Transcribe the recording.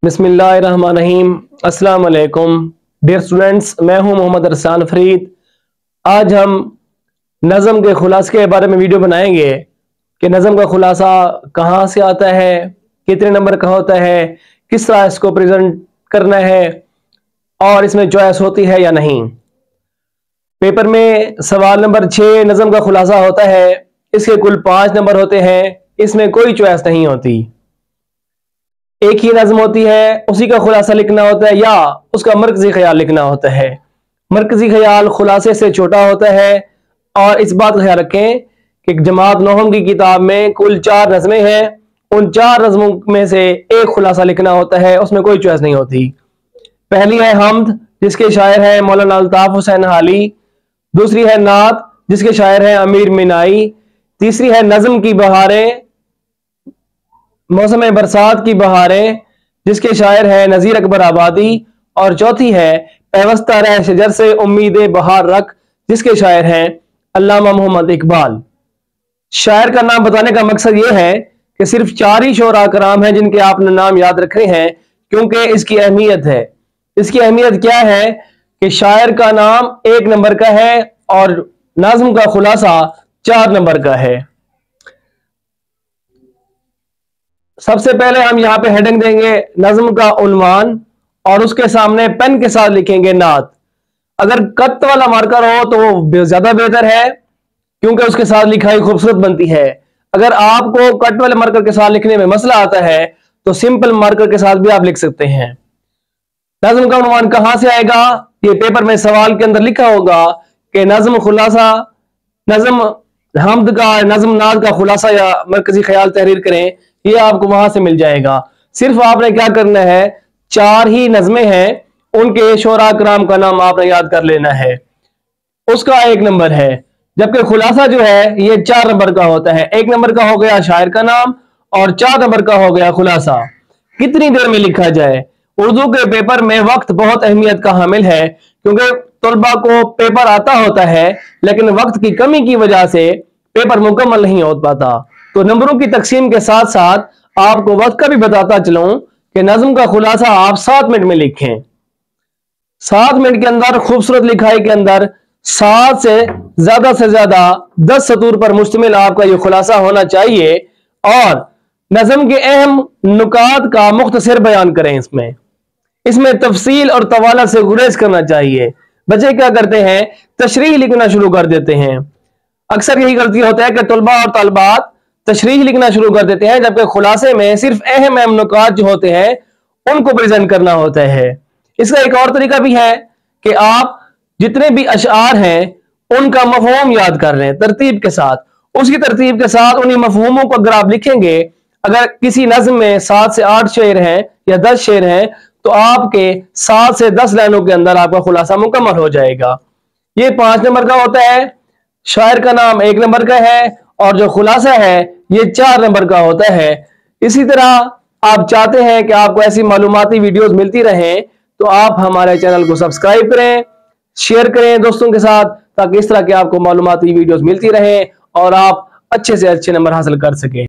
बिस्मिल्लाहिर्रहमानिर्रहीम। अस्सलाम वालेकुम डियर स्टूडेंट्स, मैं हूं मोहम्मद अरसान फरीद। आज हम नज़म के खुलासे के बारे में वीडियो बनाएंगे कि नज़म का खुलासा कहाँ से आता है, कितने नंबर का होता है, किस तरह इसको प्रेजेंट करना है और इसमें चॉइस होती है या नहीं। पेपर में सवाल नंबर 6 नज़म का खुलासा होता है। इसके कुल 5 नंबर होते हैं। इसमें कोई चॉइस नहीं होती। एक ही नज़म होती है, उसी का खुलासा लिखना होता है या उसका मरकजी ख्याल लिखना होता है। मरकजी ख्याल खुलासे से छोटा होता है। और इस बात का ख्याल रखें कि जमात नोहम की किताब में कुल 4 नज़में हैं। उन 4 नज़मों में से एक खुलासा लिखना होता है, उसमें कोई चॉइस नहीं होती। पहली है हमद, जिसके शायर हैं मौलाना अल्ताफ हुसैन हाली। दूसरी है नात, जिसके शायर हैं अमीर मिनाई। तीसरी है नज़म की बहारें, मौसम बरसात की बहारें, जिसके शायर हैं नज़ीर अकबर आबादी। और चौथी है पैवस्ता रह शजर से उम्मीदें बहार रख, जिसके शायर हैं अल्लामा मोहम्मद इकबाल। शायर का नाम बताने का मकसद यह है कि सिर्फ 4 ही शोरा कराम हैं जिनके आपने नाम याद रखने हैं, क्योंकि इसकी अहमियत है। इसकी अहमियत क्या है कि शायर का नाम 1 नंबर का है और नाज़म का खुलासा 4 नंबर का है। सबसे पहले हम यहां पे हेडिंग देंगे नज़म का उन्वान और उसके सामने पेन के साथ लिखेंगे नात। अगर कत वाला मार्कर हो तो वो ज्यादा बेहतर है, क्योंकि उसके साथ लिखाई खूबसूरत बनती है। अगर आपको कट वाले मार्कर के साथ लिखने में मसला आता है तो सिंपल मार्कर के साथ भी आप लिख सकते हैं। नज़म का उन्वान कहां से आएगा? ये पेपर में सवाल के अंदर लिखा होगा कि नज़म खुलासा, नज़म हमद का, नज़म नात का खुलासा या मरकजी ख्याल तहरीर करें। ये आपको वहां से मिल जाएगा। सिर्फ आपने क्या करना है, 4 ही नज़में हैं, उनके शोरा कराम का नाम आपने याद कर लेना है, उसका 1 नंबर है। जबकि खुलासा जो है ये 4 नंबर का होता है। 1 नंबर का हो गया शायर का नाम और 4 नंबर का हो गया खुलासा। कितनी देर में लिखा जाए? उर्दू के पेपर में वक्त बहुत अहमियत का हामिल है, क्योंकि तलबा को पेपर आता होता है लेकिन वक्त की कमी की वजह से पेपर मुकम्मल नहीं हो पाता। तो नंबरों की तकसीम के साथ साथ आपको वक्त का भी बताता चलूं कि नज़म का खुलासा आप 7 मिनट में लिखें। 7 मिनट के अंदर खूबसूरत लिखाई के अंदर 7 से ज्यादा 10 सतूर पर मुश्तमिल आपका यह खुलासा होना चाहिए। और नज़म के अहम नुकात का मुख्तसर बयान करें। इसमें तफसील और तवाला से गुरेज करना चाहिए। बच्चे क्या करते हैं, तशरीह लिखना शुरू कर देते हैं। अक्सर यही गलती होता है कि तलबा और तलबात तशरीह लिखना शुरू कर देते हैं, जबकि खुलासे में सिर्फ अहम अहम नुकात जो होते हैं उनको प्रेजेंट करना होता है। इसका एक और तरीका भी है कि आप जितने भी अशआर हैं उनका मफहूम याद कर लें तरतीब के साथ। उसकी तरतीब के साथ उन्हीं मफहूमों को अगर आप लिखेंगे, अगर किसी नज़्म में 7 से 8 शेर हैं या 10 शेर हैं, तो आपके 7 से 10 लाइनों के अंदर आपका खुलासा मुकम्मल हो जाएगा। ये 5 नंबर का होता है, शायर का नाम 1 नंबर का है और जो खुलासा है ये 4 नंबर का होता है। इसी तरह आप चाहते हैं कि आपको ऐसी मालूमाती वीडियोस मिलती रहें तो आप हमारे चैनल को सब्सक्राइब करें, शेयर करें दोस्तों के साथ, ताकि इस तरह के आपको मालूमाती वीडियोस मिलती रहें और आप अच्छे से अच्छे नंबर हासिल कर सकें।